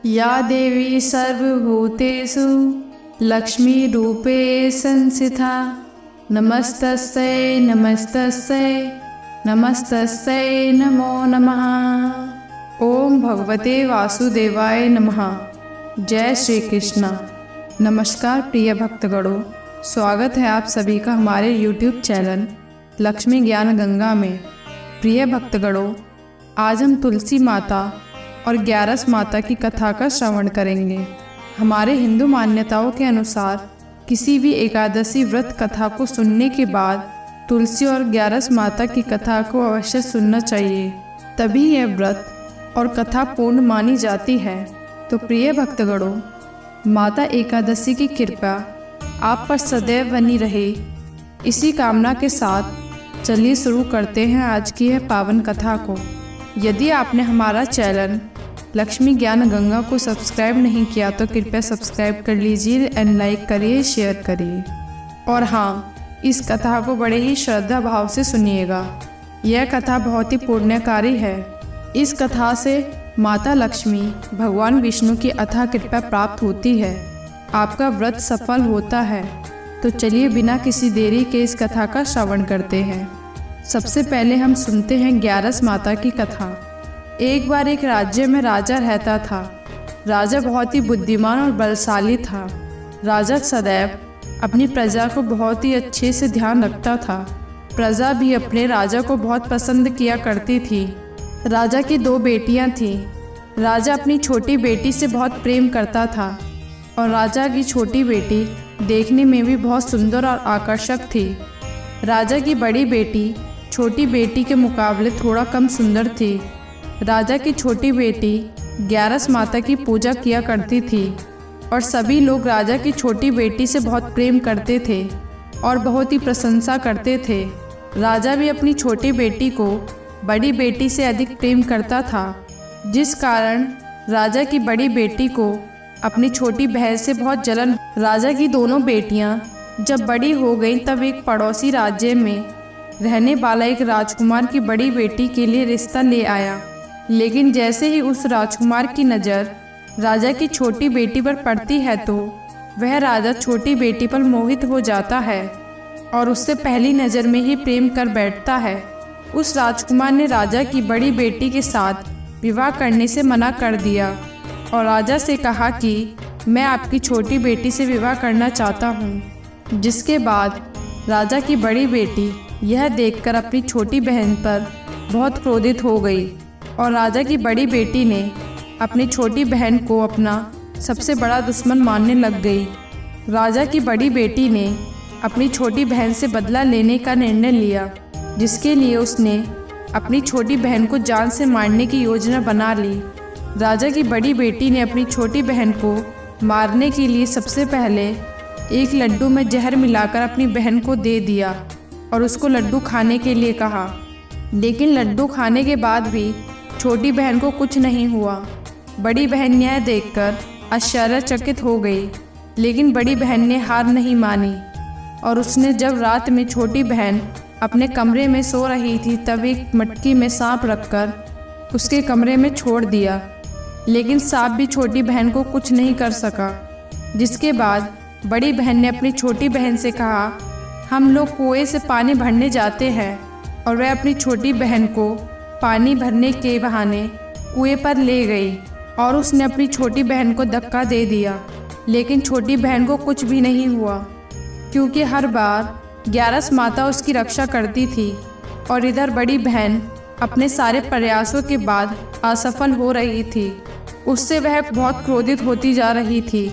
या देवी सर्वभूतेषु लक्ष्मीरूपे संस्थिता नमस्तस्यै नमस्तस्यै नमस्तस्यै नमो नमः। ओम भगवते वासुदेवाय नमः। जय श्री कृष्ण। नमस्कार प्रिय भक्तगणों, स्वागत है आप सभी का हमारे YouTube चैनल लक्ष्मी ज्ञान गंगा में। प्रिय भक्तगणों, आज हम तुलसी माता और ग्यारस माता की कथा का श्रवण करेंगे। हमारे हिंदू मान्यताओं के अनुसार किसी भी एकादशी व्रत कथा को सुनने के बाद तुलसी और ग्यारस माता की कथा को अवश्य सुनना चाहिए, तभी यह व्रत और कथा पूर्ण मानी जाती है। तो प्रिय भक्तगणों, माता एकादशी की कृपा आप पर सदैव बनी रहे, इसी कामना के साथ चलिए शुरू करते हैं आज की यह पावन कथा को। यदि आपने हमारा चैनल लक्ष्मी ज्ञान गंगा को सब्सक्राइब नहीं किया तो कृपया सब्सक्राइब कर लीजिए एंड लाइक करिए, शेयर करिए। और हाँ, इस कथा को बड़े ही श्रद्धा भाव से सुनिएगा। यह कथा बहुत ही पुण्यकारी है। इस कथा से माता लक्ष्मी, भगवान विष्णु की अथाह कृपा प्राप्त होती है, आपका व्रत सफल होता है। तो चलिए बिना किसी देरी के इस कथा का श्रवण करते हैं। सबसे पहले हम सुनते हैं ग्यारस माता की कथा। एक बार एक राज्य में राजा रहता था। राजा बहुत ही बुद्धिमान और बलशाली था। राजा सदैव अपनी प्रजा को बहुत ही अच्छे से ध्यान रखता था। प्रजा भी अपने राजा को बहुत पसंद किया करती थी। राजा की 2 बेटियां थीं। राजा अपनी छोटी बेटी से बहुत प्रेम करता था और राजा की छोटी बेटी देखने में भी बहुत सुंदर और आकर्षक थी। राजा की बड़ी बेटी छोटी बेटी के मुकाबले थोड़ा कम सुंदर थी। राजा की छोटी बेटी ग्यारस माता की पूजा किया करती थी और सभी लोग राजा की छोटी बेटी से बहुत प्रेम करते थे और बहुत ही प्रशंसा करते थे। राजा भी अपनी छोटी बेटी को बड़ी बेटी से अधिक प्रेम करता था, जिस कारण राजा की बड़ी बेटी को अपनी छोटी बहन से बहुत जलन। राजा की दोनों बेटियां जब बड़ी हो गईं तब एक पड़ोसी राज्य में रहने वाला एक राजकुमार की बड़ी बेटी के लिए रिश्ता ले आया। लेकिन जैसे ही उस राजकुमार की नज़र राजा की छोटी बेटी पर पड़ती है तो वह राजा छोटी बेटी पर मोहित हो जाता है और उससे पहली नज़र में ही प्रेम कर बैठता है। उस राजकुमार ने राजा की बड़ी बेटी के साथ विवाह करने से मना कर दिया और राजा से कहा कि मैं आपकी छोटी बेटी से विवाह करना चाहता हूँ। जिसके बाद राजा की बड़ी बेटी यह देखकर अपनी छोटी बहन पर बहुत क्रोधित हो गई और राजा की बड़ी बेटी ने अपनी छोटी बहन को अपना सबसे बड़ा दुश्मन मानने लग गई। राजा की बड़ी बेटी ने अपनी छोटी बहन से बदला लेने का निर्णय लिया, जिसके लिए उसने अपनी छोटी बहन को जान से मारने की योजना बना ली। राजा की बड़ी बेटी ने अपनी छोटी बहन को मारने के लिए सबसे पहले एक लड्डू में जहर मिलाकर अपनी बहन को दे दिया और उसको लड्डू खाने के लिए कहा। लेकिन लड्डू खाने के बाद भी छोटी बहन को कुछ नहीं हुआ। बड़ी बहन यह देखकर आश्चर्यचकित हो गई, लेकिन बड़ी बहन ने हार नहीं मानी और उसने जब रात में छोटी बहन अपने कमरे में सो रही थी तब एक मटकी में सांप रखकर उसके कमरे में छोड़ दिया। लेकिन सांप भी छोटी बहन को कुछ नहीं कर सका। जिसके बाद बड़ी बहन ने अपनी छोटी बहन से कहा, हम लोग कुएं से पानी भरने जाते हैं, और वह अपनी छोटी बहन को पानी भरने के बहाने कुएं पर ले गई और उसने अपनी छोटी बहन को धक्का दे दिया। लेकिन छोटी बहन को कुछ भी नहीं हुआ, क्योंकि हर बार ग्यारस माता उसकी रक्षा करती थी और इधर बड़ी बहन अपने सारे प्रयासों के बाद असफल हो रही थी। उससे वह बहुत क्रोधित होती जा रही थी।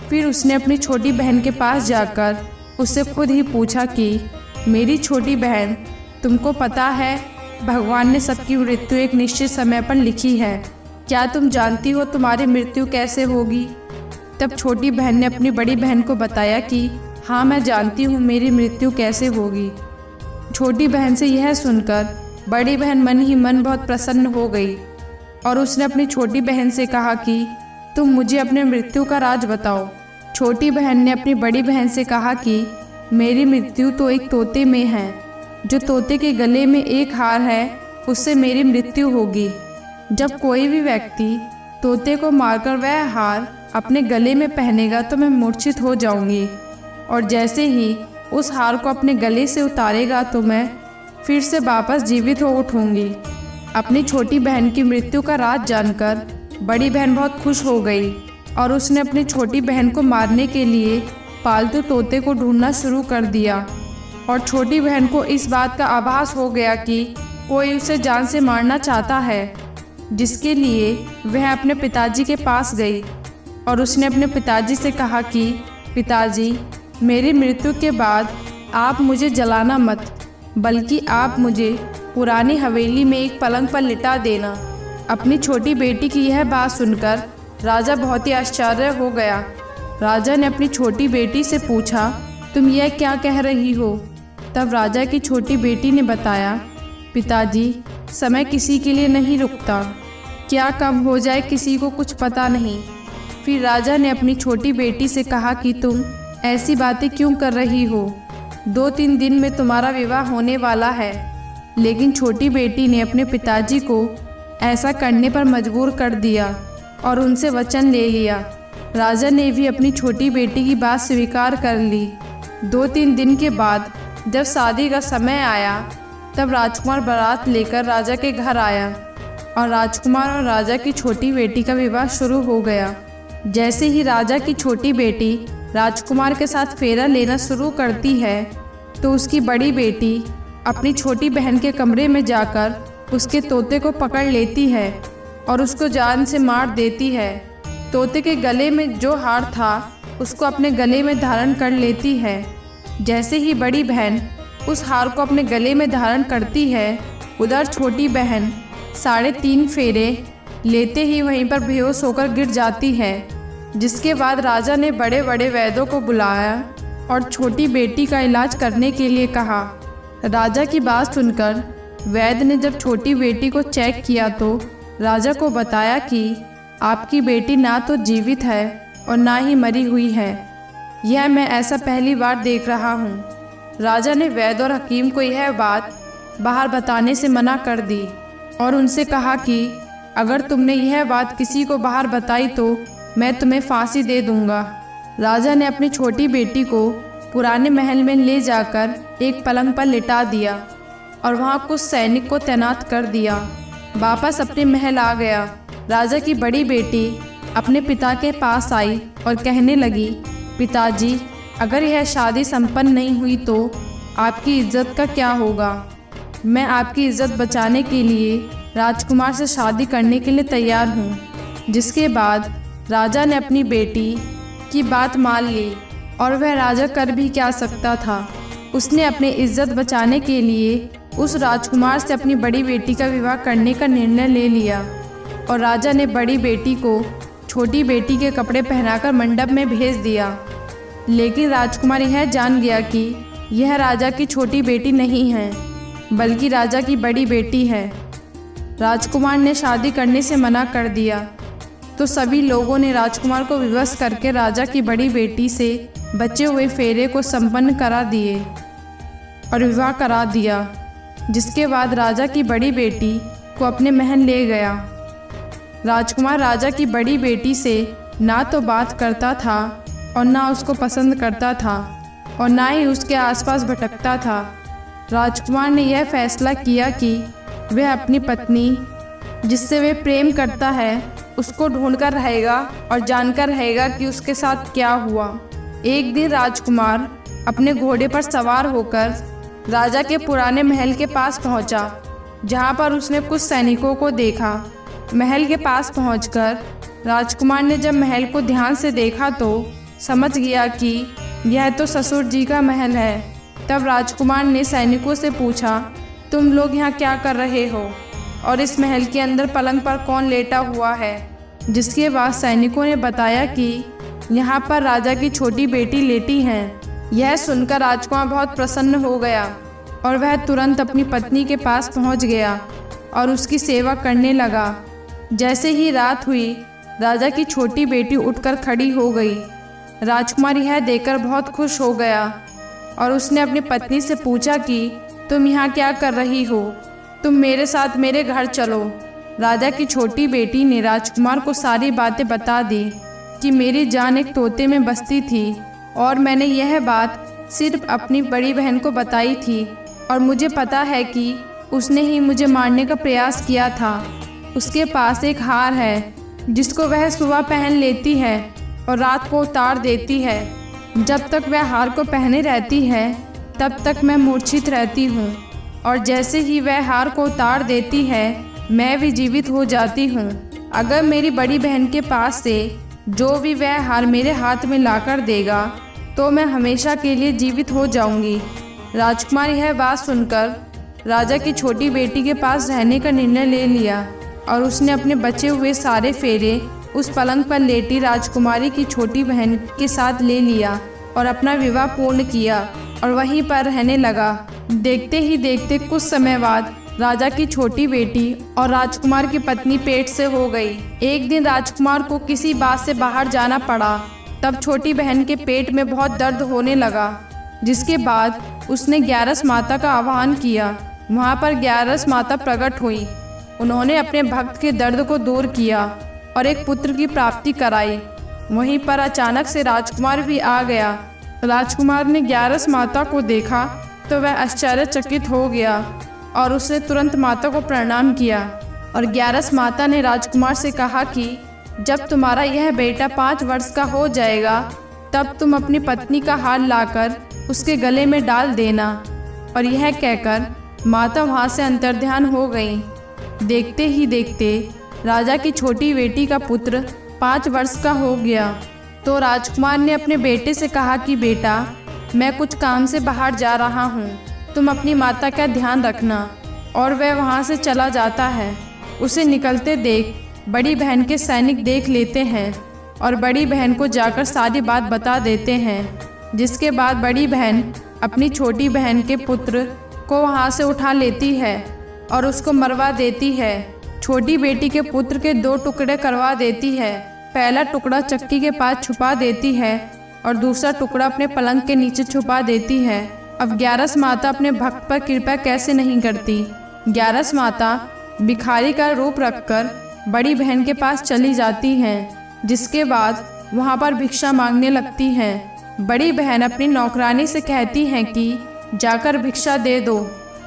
फिर उसने अपनी छोटी बहन के पास जाकर उससे खुद ही पूछा कि मेरी छोटी बहन, तुमको पता है भगवान ने सबकी मृत्यु एक निश्चित समय पर लिखी है, क्या तुम जानती हो तुम्हारी मृत्यु कैसे होगी? तब छोटी बहन ने अपनी बड़ी बहन को बताया कि हाँ, मैं जानती हूँ मेरी मृत्यु कैसे होगी। छोटी बहन से यह सुनकर बड़ी बहन मन ही मन बहुत प्रसन्न हो गई और उसने अपनी छोटी बहन से कहा कि तुम मुझे अपने मृत्यु का राज बताओ। छोटी बहन ने अपनी बड़ी बहन से कहा कि मेरी मृत्यु तो एक तोते में है, जो तोते के गले में एक हार है उससे मेरी मृत्यु होगी। जब कोई भी व्यक्ति तोते को मारकर वह हार अपने गले में पहनेगा तो मैं मूर्छित हो जाऊंगी, और जैसे ही उस हार को अपने गले से उतारेगा तो मैं फिर से वापस जीवित हो उठूंगी। अपनी छोटी बहन की मृत्यु का राज जानकर बड़ी बहन बहुत खुश हो गई और उसने अपनी छोटी बहन को मारने के लिए पालतू तोते को ढूंढना शुरू कर दिया। और छोटी बहन को इस बात का आभास हो गया कि कोई उसे जान से मारना चाहता है, जिसके लिए वह अपने पिताजी के पास गई और उसने अपने पिताजी से कहा कि पिताजी, मेरी मृत्यु के बाद आप मुझे जलाना मत, बल्कि आप मुझे पुरानी हवेली में एक पलंग पर लिटा देना। अपनी छोटी बेटी की यह बात सुनकर राजा बहुत ही आश्चर्य हो गया। राजा ने अपनी छोटी बेटी से पूछा, तुम यह क्या कह रही हो? तब राजा की छोटी बेटी ने बताया, पिताजी, समय किसी के लिए नहीं रुकता, क्या कब हो जाए किसी को कुछ पता नहीं। फिर राजा ने अपनी छोटी बेटी से कहा कि तुम ऐसी बातें क्यों कर रही हो? 2-3 दिन में तुम्हारा विवाह होने वाला है। लेकिन छोटी बेटी ने अपने पिताजी को ऐसा करने पर मजबूर कर दिया और उनसे वचन ले लिया। राजा ने भी अपनी छोटी बेटी की बात स्वीकार कर ली। 2-3 दिन के बाद जब शादी का समय आया तब राजकुमार बारात लेकर राजा के घर आया और राजकुमार और राजा की छोटी बेटी का विवाह शुरू हो गया। जैसे ही राजा की छोटी बेटी राजकुमार के साथ फेरा लेना शुरू करती है तो उसकी बड़ी बेटी अपनी छोटी बहन के कमरे में जाकर उसके तोते को पकड़ लेती है और उसको जान से मार देती है। तोते के गले में जो हार था उसको अपने गले में धारण कर लेती है। जैसे ही बड़ी बहन उस हार को अपने गले में धारण करती है, उधर छोटी बहन 3.5 फेरे लेते ही वहीं पर बेहोश होकर गिर जाती है। जिसके बाद राजा ने बड़े बड़े वैद्यों को बुलाया और छोटी बेटी का इलाज करने के लिए कहा। राजा की बात सुनकर वैद्य ने जब छोटी बेटी को चेक किया तो राजा को बताया कि आपकी बेटी ना तो जीवित है और ना ही मरी हुई है। यह मैं ऐसा पहली बार देख रहा हूँ। राजा ने वैद्य और हकीम को यह बात बाहर बताने से मना कर दी और उनसे कहा कि अगर तुमने यह बात किसी को बाहर बताई तो मैं तुम्हें फांसी दे दूंगा। राजा ने अपनी छोटी बेटी को पुराने महल में ले जाकर एक पलंग पर लिटा दिया और वहाँ कुछ सैनिक को तैनात कर दिया। वापस अपने महल आ गया। राजा की बड़ी बेटी अपने पिता के पास आई और कहने लगी, पिताजी, अगर यह शादी संपन्न नहीं हुई तो आपकी इज्जत का क्या होगा? मैं आपकी इज्जत बचाने के लिए राजकुमार से शादी करने के लिए तैयार हूँ। जिसके बाद राजा ने अपनी बेटी की बात मान ली और वह राजा कर भी क्या सकता था। उसने अपनी इज्जत बचाने के लिए उस राजकुमार से अपनी बड़ी बेटी का विवाह करने का निर्णय ले लिया और राजा ने बड़ी बेटी को छोटी बेटी के कपड़े पहनाकर मंडप में भेज दिया। लेकिन राजकुमार यह जान गया कि यह राजा की छोटी बेटी नहीं है, बल्कि राजा की बड़ी बेटी है। राजकुमार ने शादी करने से मना कर दिया तो सभी लोगों ने राजकुमार को विवश करके राजा की बड़ी बेटी से बचे हुए फेरे को संपन्न करा दिए और विवाह करा दिया। जिसके बाद राजा की बड़ी बेटी को अपने महल ले गया। राजकुमार राजा की बड़ी बेटी से ना तो बात करता था और ना उसको पसंद करता था और ना ही उसके आसपास भटकता था। राजकुमार ने यह फैसला किया कि वह अपनी पत्नी जिससे वह प्रेम करता है उसको ढूंढकर रहेगा और जानकर रहेगा कि उसके साथ क्या हुआ। एक दिन राजकुमार अपने घोड़े पर सवार होकर राजा के पुराने महल के पास पहुंचा, जहां पर उसने कुछ सैनिकों को देखा। महल के पास पहुंचकर राजकुमार ने जब महल को ध्यान से देखा तो समझ गया कि यह तो ससुर जी का महल है। तब राजकुमार ने सैनिकों से पूछा, तुम लोग यहाँ क्या कर रहे हो और इस महल के अंदर पलंग पर कौन लेटा हुआ है? जिसके बाद सैनिकों ने बताया कि यहाँ पर राजा की छोटी बेटी लेटी हैं। यह सुनकर राजकुमार बहुत प्रसन्न हो गया और वह तुरंत अपनी पत्नी के पास पहुँच गया और उसकी सेवा करने लगा। जैसे ही रात हुई, राजा की छोटी बेटी उठकर खड़ी हो गई। राजकुमार यह देखकर बहुत खुश हो गया और उसने अपनी पत्नी से पूछा कि तुम यहाँ क्या कर रही हो? तुम मेरे साथ मेरे घर चलो। राजा की छोटी बेटी ने राजकुमार को सारी बातें बता दी कि मेरी जान एक तोते में बसती थी और मैंने यह बात सिर्फ अपनी बड़ी बहन को बताई थी और मुझे पता है कि उसने ही मुझे मारने का प्रयास किया था। उसके पास एक हार है जिसको वह सुबह पहन लेती है और रात को उतार देती है। जब तक वह हार को पहने रहती है तब तक मैं मूर्छित रहती हूँ और जैसे ही वह हार को उतार देती है मैं भी जीवित हो जाती हूँ। अगर मेरी बड़ी बहन के पास से जो भी वह हार मेरे हाथ में लाकर देगा तो मैं हमेशा के लिए जीवित हो जाऊंगी। राजकुमार यह बात सुनकर राजा की छोटी बेटी के पास रहने का निर्णय ले लिया और उसने अपने बचे हुए सारे फेरे उस पलंग पर लेटी राजकुमारी की छोटी बहन के साथ ले लिया और अपना विवाह पूर्ण किया और वहीं पर रहने लगा। देखते ही देखते कुछ समय बाद राजा की छोटी बेटी और राजकुमार की पत्नी पेट से हो गई। एक दिन राजकुमार को किसी बात से बाहर जाना पड़ा। तब छोटी बहन के पेट में बहुत दर्द होने लगा, जिसके बाद उसने ग्यारस माता का आह्वान किया। वहाँ पर ग्यारस माता प्रकट हुई। उन्होंने अपने भक्त के दर्द को दूर किया और एक पुत्र की प्राप्ति कराई। वहीं पर अचानक से राजकुमार भी आ गया। राजकुमार ने ग्यारस माता को देखा तो वह आश्चर्यचकित हो गया और उसने तुरंत माता को प्रणाम किया और ग्यारस माता ने राजकुमार से कहा कि जब तुम्हारा यह बेटा 5 वर्ष का हो जाएगा तब तुम अपनी पत्नी का हार लाकर उसके गले में डाल देना। और यह कहकर माता वहाँ से अंतर्ध्यान हो गई। देखते ही देखते राजा की छोटी बेटी का पुत्र 5 वर्ष का हो गया। तो राजकुमार ने अपने बेटे से कहा कि बेटा, मैं कुछ काम से बाहर जा रहा हूँ, तुम अपनी माता का ध्यान रखना। और वह वहाँ से चला जाता है। उसे निकलते देख बड़ी बहन के सैनिक देख लेते हैं और बड़ी बहन को जाकर सारी बात बता देते हैं, जिसके बाद बड़ी बहन अपनी छोटी बहन के पुत्र को वहाँ से उठा लेती है और उसको मरवा देती है। छोटी बेटी के पुत्र के 2 टुकड़े करवा देती है। पहला टुकड़ा चक्की के पास छुपा देती है और दूसरा टुकड़ा अपने पलंग के नीचे छुपा देती है। अब ग्यारस माता अपने भक्त पर कृपा कैसे नहीं करती। ग्यारस माता भिखारी का रूप रखकर बड़ी बहन के पास चली जाती हैं, जिसके बाद वहाँ पर भिक्षा मांगने लगती हैं। बड़ी बहन अपनी नौकरानी से कहती हैं कि जाकर भिक्षा दे दो,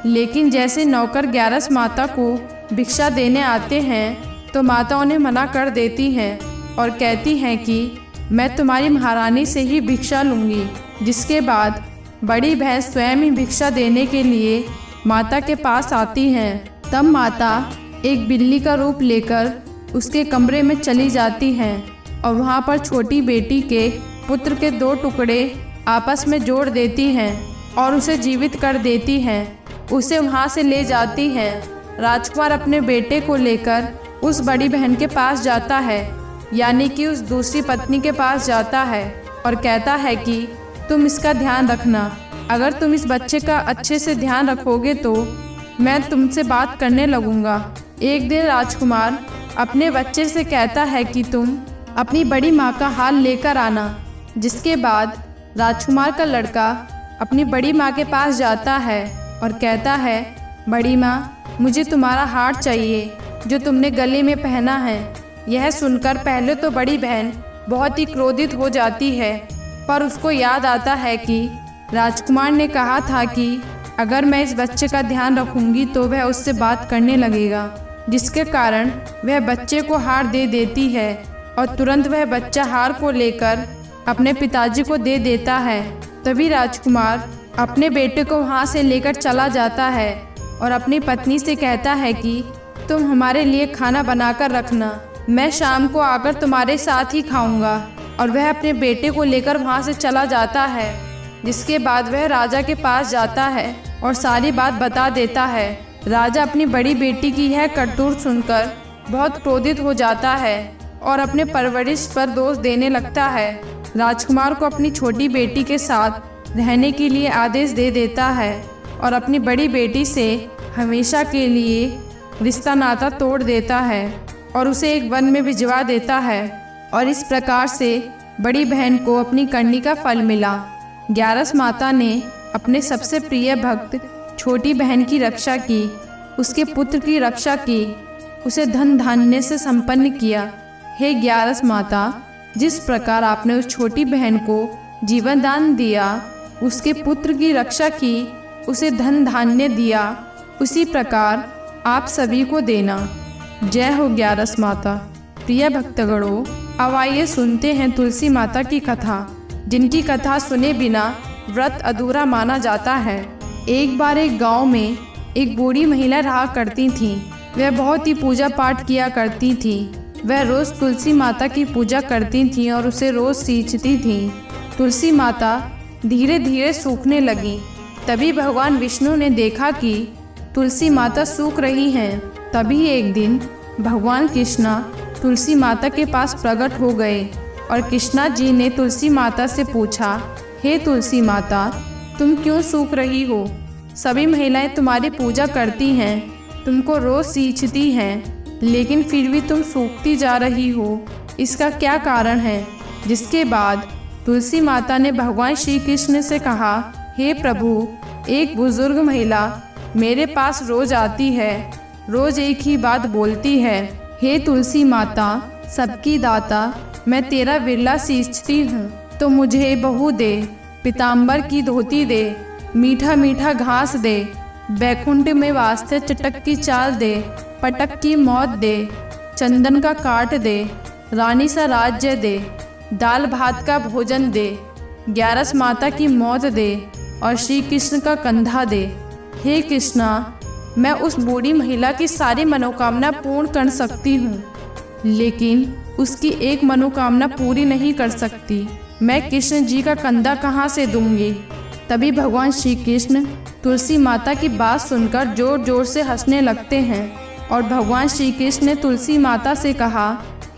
लेकिन जैसे नौकर ग्यारस माता को भिक्षा देने आते हैं तो माता उन्हें मना कर देती हैं और कहती हैं कि मैं तुम्हारी महारानी से ही भिक्षा लूँगी। जिसके बाद बड़ी बहन स्वयं ही भिक्षा देने के लिए माता के पास आती हैं। तब माता एक बिल्ली का रूप लेकर उसके कमरे में चली जाती हैं और वहाँ पर छोटी बेटी के पुत्र के 2 टुकड़े आपस में जोड़ देती हैं और उसे जीवित कर देती हैं। उसे वहाँ से ले जाती हैं। राजकुमार अपने बेटे को लेकर उस बड़ी बहन के पास जाता है, यानी कि उस दूसरी पत्नी के पास जाता है और कहता है कि तुम इसका ध्यान रखना। अगर तुम इस बच्चे का अच्छे से ध्यान रखोगे तो मैं तुमसे बात करने लगूंगा। एक दिन राजकुमार अपने बच्चे से कहता है कि तुम अपनी बड़ी माँ का हार लेकर आना। जिसके बाद राजकुमार का लड़का अपनी बड़ी माँ के पास जाता है और कहता है, बड़ी माँ, मुझे तुम्हारा हार चाहिए जो तुमने गले में पहना है। यह सुनकर पहले तो बड़ी बहन बहुत ही क्रोधित हो जाती है, पर उसको याद आता है कि राजकुमार ने कहा था कि अगर मैं इस बच्चे का ध्यान रखूंगी तो वह उससे बात करने लगेगा, जिसके कारण वह बच्चे को हार दे देती है और तुरंत वह बच्चा हार को लेकर अपने पिताजी को दे देता है। तभी राजकुमार अपने बेटे को वहाँ से लेकर चला जाता है और अपनी पत्नी से कहता है कि तुम हमारे लिए खाना बनाकर रखना, मैं शाम को आकर तुम्हारे साथ ही खाऊंगा। और वह अपने बेटे को लेकर वहाँ से चला जाता है। जिसके बाद वह राजा के पास जाता है और सारी बात बता देता है। राजा अपनी बड़ी बेटी की यह करतूत सुनकर बहुत क्रोधित हो जाता है और अपने परवरिश पर दोष देने लगता है। राजकुमार को अपनी छोटी बेटी के साथ रहने के लिए आदेश दे देता है और अपनी बड़ी बेटी से हमेशा के लिए रिश्ता नाता तोड़ देता है और उसे एक वन में भिजवा देता है। और इस प्रकार से बड़ी बहन को अपनी करनी का फल मिला। ग्यारस माता ने अपने सबसे प्रिय भक्त छोटी बहन की रक्षा की, उसके पुत्र की रक्षा की उसे धन धान्य से संपन्न किया। हे ग्यारस माता, जिस प्रकार आपने उस छोटी बहन को जीवन दान दिया, उसके पुत्र की रक्षा की, उसे धन धान्य दिया, उसी प्रकार आप सभी को देना। जय हो ग्यारस माता। प्रिय भक्तगणों, अब आइए सुनते हैं तुलसी माता की कथा, जिनकी कथा सुने बिना व्रत अधूरा माना जाता है। एक बार एक गांव में एक बूढ़ी महिला रहा करती थी। वह बहुत ही पूजा पाठ किया करती थी। वह रोज़ तुलसी माता की पूजा करती थी और उसे रोज़ सींचती थी। तुलसी माता धीरे धीरे सूखने लगी। तभी भगवान विष्णु ने देखा कि तुलसी माता सूख रही हैं। तभी एक दिन भगवान कृष्णा तुलसी माता के पास प्रकट हो गए और कृष्णा जी ने तुलसी माता से पूछा, हे तुलसी माता, तुम क्यों सूख रही हो? सभी महिलाएं तुम्हारी पूजा करती हैं, तुमको रोज़ सींचती हैं, लेकिन फिर भी तुम सूखती जा रही हो। इसका क्या कारण है? जिसके बाद तुलसी माता ने भगवान श्री कृष्ण से कहा, हे प्रभु, एक बुजुर्ग महिला मेरे पास रोज आती है, रोज एक ही बात बोलती है, हे तुलसी माता, सबकी दाता, मैं तेरा विरला सींचती हूँ, तो मुझे बहू दे, पीताम्बर की धोती दे, मीठा मीठा घास दे, बैकुंठ में वास्ते चटक की चाल दे, पटक की मौत दे, चंदन का काट दे, रानी सा राज्य दे, दाल भात का भोजन दे, ग्यारस माता की मौत दे और श्री कृष्ण का कंधा दे। हे कृष्णा, मैं उस बूढ़ी महिला की सारी मनोकामना पूर्ण कर सकती हूँ, लेकिन उसकी एक मनोकामना पूरी नहीं कर सकती। मैं कृष्ण जी का कंधा कहाँ से दूंगी? तभी भगवान श्री कृष्ण तुलसी माता की बात सुनकर जोर जोर से हंसने लगते हैं और भगवान श्री कृष्ण ने तुलसी माता से कहा,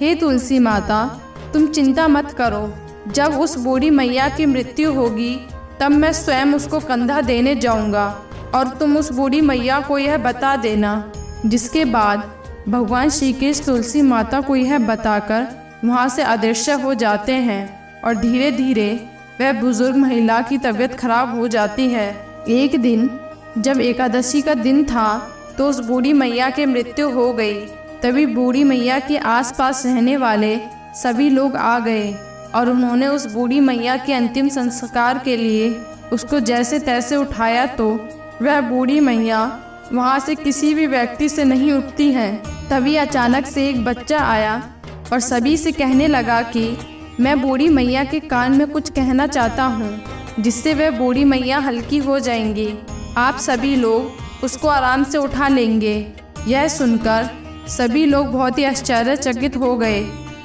हे तुलसी माता, तुम चिंता मत करो। जब उस बूढ़ी मैया की मृत्यु होगी तब मैं स्वयं उसको कंधा देने जाऊंगा और तुम उस बूढ़ी मैया को यह बता देना। जिसके बाद भगवान श्री कृष्ण तुलसी माता को यह बताकर वहाँ से अदृश्य हो जाते हैं और धीरे धीरे वह बुजुर्ग महिला की तबीयत खराब हो जाती है। एक दिन जब एकादशी का दिन था तो उस बूढ़ी मैया की मृत्यु हो गई। तभी बूढ़ी मैया के आसपास रहने वाले सभी लोग आ गए और उन्होंने उस बूढ़ी मैया के अंतिम संस्कार के लिए उसको जैसे तैसे उठाया, तो वह बूढ़ी मैया वहाँ से किसी भी व्यक्ति से नहीं उठती है। तभी अचानक से एक बच्चा आया और सभी से कहने लगा कि मैं बूढ़ी मैया के कान में कुछ कहना चाहता हूँ, जिससे वह बूढ़ी मैया हल्की हो जाएंगी। आप सभी लोग उसको आराम से उठा लेंगे। यह सुनकर सभी लोग बहुत ही आश्चर्यचकित हो गए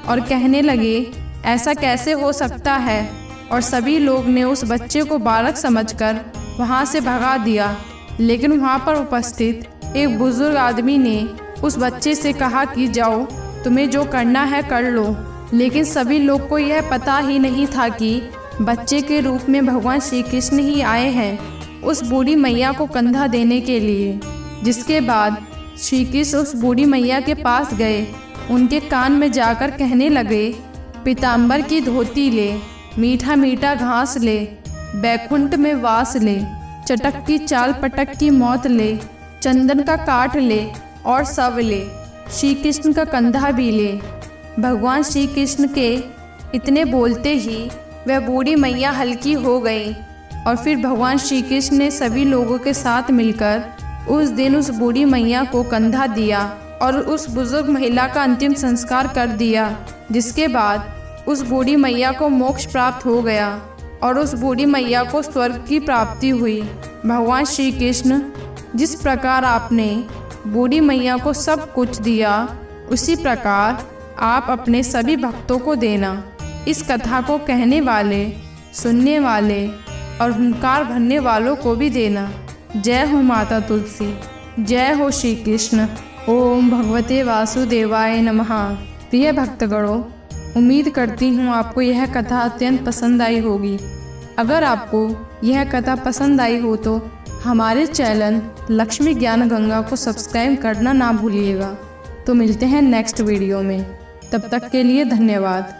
और कहने लगे, ऐसा कैसे हो सकता है? और सभी लोग ने उस बच्चे को बालक समझकर वहाँ से भगा दिया। लेकिन वहाँ पर उपस्थित एक बुजुर्ग आदमी ने उस बच्चे से कहा कि जाओ, तुम्हें जो करना है कर लो। लेकिन सभी लोग को यह पता ही नहीं था कि बच्चे के रूप में भगवान श्री कृष्ण ही आए हैं उस बूढ़ी मैया को कंधा देने के लिए। जिसके बाद श्री कृष्ण उस बूढ़ी मैया के पास गए, उनके कान में जाकर कहने लगे, पीताम्बर की धोती ले, मीठा मीठा घास ले, बैकुंठ में वास ले, चटक की चाल पटक की मौत ले, चंदन का काठ ले और सब ले, श्री कृष्ण का कंधा भी ले। भगवान श्री कृष्ण के इतने बोलते ही वह बूढ़ी मैया हल्की हो गई और फिर भगवान श्री कृष्ण ने सभी लोगों के साथ मिलकर उस दिन उस बूढ़ी मैया को कंधा दिया और उस बुजुर्ग महिला का अंतिम संस्कार कर दिया। जिसके बाद उस बूढ़ी मैया को मोक्ष प्राप्त हो गया और उस बूढ़ी मैया को स्वर्ग की प्राप्ति हुई। भगवान श्री कृष्ण जिस प्रकार आपने बूढ़ी मैया को सब कुछ दिया, उसी प्रकार आप अपने सभी भक्तों को देना। इस कथा को कहने वाले, सुनने वाले और हुंकार भरने वालों को भी देना। जय हो माता तुलसी, जय हो श्री कृष्ण। ओम भगवते वासुदेवाय नमः। प्रिय भक्तगणों, उम्मीद करती हूँ आपको यह कथा अत्यंत पसंद आई होगी। अगर आपको यह कथा पसंद आई हो तो हमारे चैनल लक्ष्मी ज्ञान गंगा को सब्सक्राइब करना ना भूलिएगा। तो मिलते हैं नेक्स्ट वीडियो में, तब तक के लिए धन्यवाद।